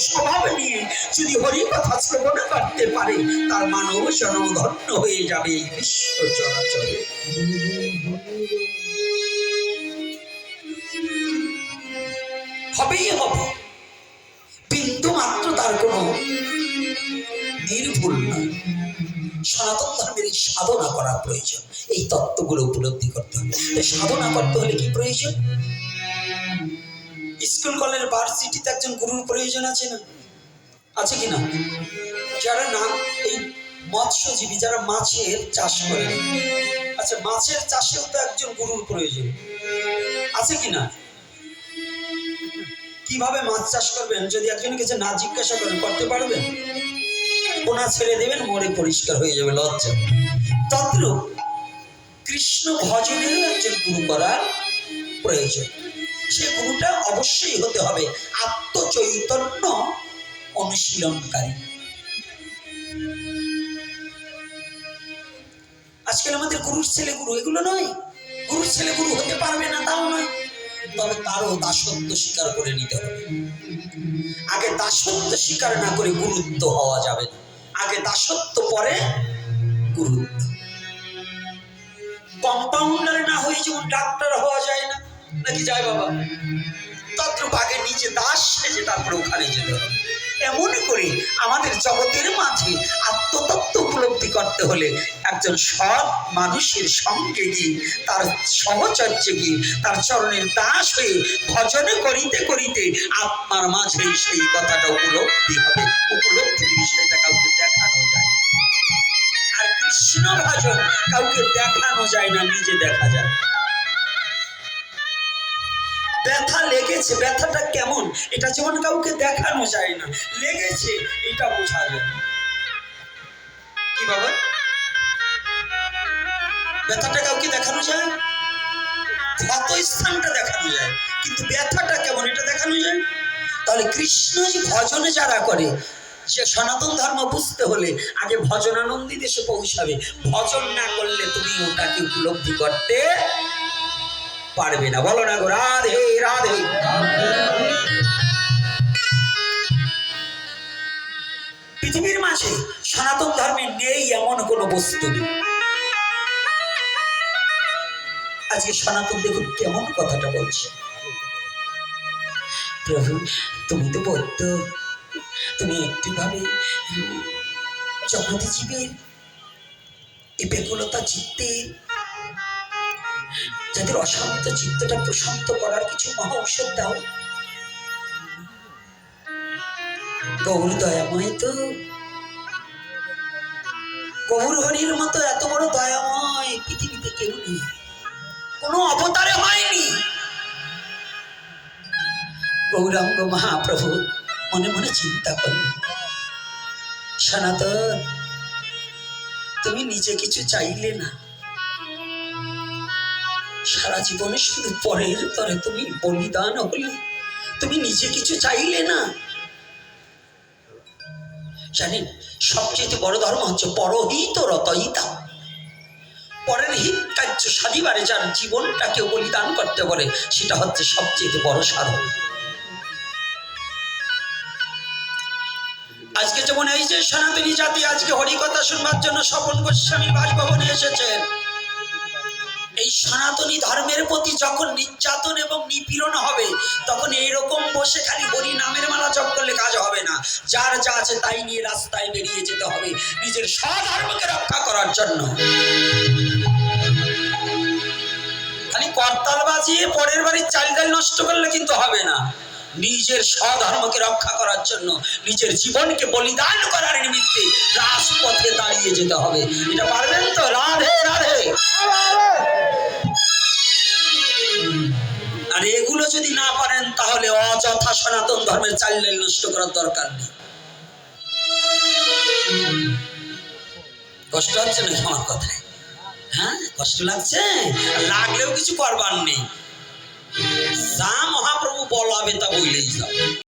স্বভাব নিয়ে যদি হরি কথা শ্রবণ করতে পারে, তার মানব জন্ম ধন্য হয়ে যাবে এই বিশ্ব চরাচরে। হবেই হবে, বিন্দু মাত্র তার কোনো নির্ভুল নয়। সনাতন ধর্মের এই সাধনা করা প্রয়োজন, এই তত্ত্বগুলো উপলব্ধি করতে হবে। সাধনা করতে হলে কি প্রয়োজন? স্কুল কলেজ ভার্সিটিতে একজন গুরুর প্রয়োজন আছে না? আছে কি না? যারা না এই মৎস্যজীবী, যারা মাছের চাষ করে, আচ্ছা মাছের চাষেও তো একজন গুরুর প্রয়োজন আছে কি না? কিভাবে মাছ চাষ করবেন যদি একজনের কাছে না জিজ্ঞাসা করেন, করতে পারবেন? পোনা ছেড়ে দেবেন, মরে পরিষ্কার হয়ে যাবে, লজ্জা। তদ্রূপ কৃষ্ণ ভজনের একজন গুরু করার প্রয়োজন। সে গুরুটা অবশ্যই হতে হবে আত্মচৈতন্য অনুশীলনকারী। আজকাল আমাদের গুরুর ছেলে গুরু এগুলো নয়। গুরুর ছেলে গুরু হতে পারবে না তাও নয়, তবে তারও দাসত্ব স্বীকার করে নিতে হবে। আগে দাসত্ব স্বীকার না করে গুরুত্ব হওয়া যাবে না, আগে দাসত্ব পরে গুরুত্ব। কম্পাউন্ডার না হয়ে যেমন ডাক্তার হওয়া যায় না, নাকি যায় বাবা? তদ্রূপ আগে নিজে দাস সেজে তারপরে ওখানে যেতে হবে। এমন করে আমাদের জগতের মাঝে আত্মতত্ত্ব উপলব্ধি করতে হলে একজন সৎ মানুষের সঙ্গে গিয়ে, তার সহচর্যে গিয়ে, তার চরণের দাস হয়ে ভজন করিতে করিতে আত্মার মাঝে সেই কথাটা উপলব্ধি হবে। উপলব্ধির বিষয়টা কাউকে দেখানো যায়, আর কৃষ্ণ ভজন কাউকে দেখানো যায় না, নিজে দেখা যায়। ব্যথা লেগেছে, ব্যথাটা কেমন এটা যেমন কাউকে দেখানো যায় না, লেগেছে এটা বোঝা যায়। কি বাবা, ব্যথাটা কাউকে দেখানো যায়, ক্ষত স্থানটা দেখানো যায়, কিন্তু ব্যথাটা কেমন এটা দেখানো যায়। তাহলে কৃষ্ণ ভজনে যারা করে, সে সনাতন ধর্ম বুঝতে হলে আগে ভজনানন্দী দেশে পৌঁছাবে। ভজন না করলে তুমি ওটাকে উপলব্ধি করতে পারবে না। বলো না গো রাধে রাধে। পৃথিবীর মাঝে সনাতন ধর্মে নেই এমন কোন বস্তু নেই। আজকে সনাতন দেখুন কেমন কথাটা বলছে, প্রভু তুমি তো বৌদ্ধ, তুমি একটু ভাবে জগতে জীবের এই ব্যাকুলতা চিত্তে, যাদের অশান্ত চিত্তটা প্রশান্ত করার কিছু মহা ঔষধ দাও। গৌর দয়াময় তো, গৌর হরির মতো এত বড় দয়াময় পৃথিবীতে কেউ নেই, কোনো অবতারে হয়নি। গৌরাঙ্গ মহাপ্রভু মনে মনে চিন্তা করলেন, সনাতন তুমি নিজে কিছু চাইলে না, সারা জীবনে শুধু পরের তরে তুমি বলিদান হলে, তুমি নিজে কিছু চাইলে না। জানেন সবচেয়ে বড় ধর্ম হচ্ছে পরহিত রতহিতা। পরের হিত কার্য সাধিবারে যার জীবনটাকে বলিদান করতে পারে, সেটা হচ্ছে সবচেয়ে বড় সাধন। আজকে যেমন এই যে সনাতনী জাতি আজকে হরিকথা শুনবার জন্য স্বপন গোস্বামীর বাসভবনে এসেছেন, এই সনাতনী ধর্মের প্রতি যখন নির্যাতন এবং নিপীড়ন হবে, তখন এইরকম বসে খালি হরি নামের মালা জপ করলে কাজ হবে না। যার যা আছে তাই নিয়ে রাস্তায় বেরিয়ে যেতে হবে নিজের স্বধর্মকে রক্ষা করার জন্য। খালি করতাল বাজিয়ে পরের বাড়ির চাল ডাল নষ্ট করলে কিন্তু হবে না। নিজের স্বধর্মকে রক্ষা করার জন্য নিজের জীবনকে বলিদান করার নিমিত্তে রাজপথে দাঁড়িয়ে যেতে হবে। এটা পারবেন তো? রাধে রাধে। আর এগুলো যদি না পারেন তাহলে অযথা সনাতন ধর্মের চাল ডাল নষ্ট করার দরকার নেই। কষ্ট হচ্ছে না আমার কথায়? হ্যাঁ কষ্ট লাগছে, লাগলেও কিছু করবার নেই। যা মহাপ্রভু বলাবে তা বললেই যাও।